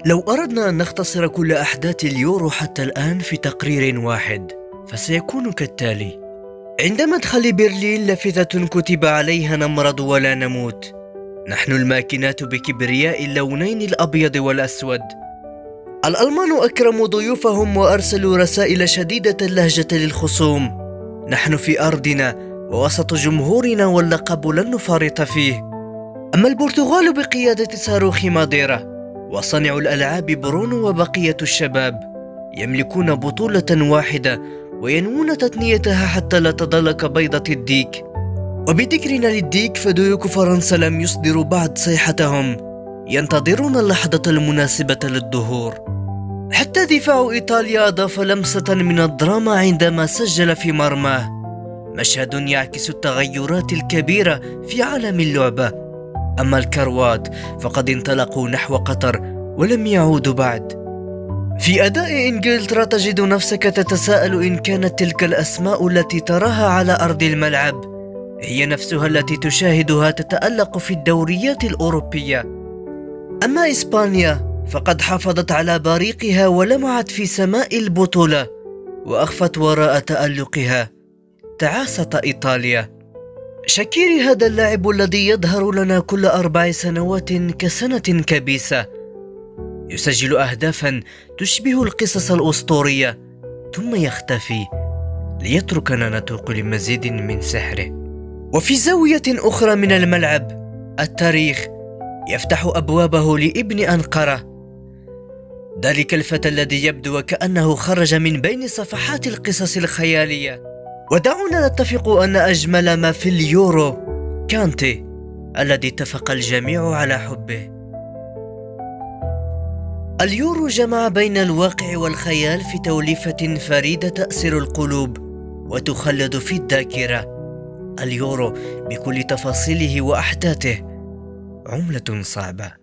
لو أردنا أن نختصر كل أحداث اليورو حتى الآن في تقرير واحد فسيكون كالتالي: عند مدخل برلين لافتة كتب عليها: نمرض ولا نموت. نحن الماكينات بكبرياء اللونين الأبيض والأسود. الألمان أكرموا ضيوفهم وأرسلوا رسائل شديدة اللهجة للخصوم: نحن في أرضنا ووسط جمهورنا واللقب لن نفارط فيه. أما البرتغال بقيادة صاروخ ماديرا وصانع الألعاب برونو وبقية الشباب يملكون بطولة واحدة وينوون تثنيتها حتى لا تظل كبيضة الديك. وبذكرنا للديك فديوك فرنسا لم يصدروا بعد صيحتهم، ينتظرون اللحظة المناسبة للظهور. حتى دفاع إيطاليا أضاف لمسة من الدراما عندما سجل في مرماه، مشهد يعكس التغيرات الكبيرة في عالم اللعبة. أما الكروات فقد انطلقوا نحو قطر ولم يعودوا بعد. في أداء إنجلترا تجد نفسك تتساءل إن كانت تلك الأسماء التي تراها على أرض الملعب هي نفسها التي تشاهدها تتألق في الدوريات الأوروبية. أما إسبانيا فقد حافظت على بريقها ولمعت في سماء البطولة وأخفت وراء تألقها. تعاست إيطاليا. شاكيري هذا اللاعب الذي يظهر لنا كل 4 سنوات كسنة كبيسة، يسجل أهدافا تشبه القصص الأسطورية ثم يختفي ليتركنا نتوق لمزيد من سحره. وفي زاوية أخرى من الملعب التاريخ يفتح أبوابه لابن أنقرة، ذلك الفتى الذي يبدو وكأنه خرج من بين صفحات القصص الخيالية. ودعونا نتفق أن أجمل ما في اليورو كانتي الذي اتفق الجميع على حبه. اليورو جمع بين الواقع والخيال في توليفة فريدة تأسر القلوب وتخلد في الذاكرة. اليورو بكل تفاصيله وأحداثه عملة صعبة.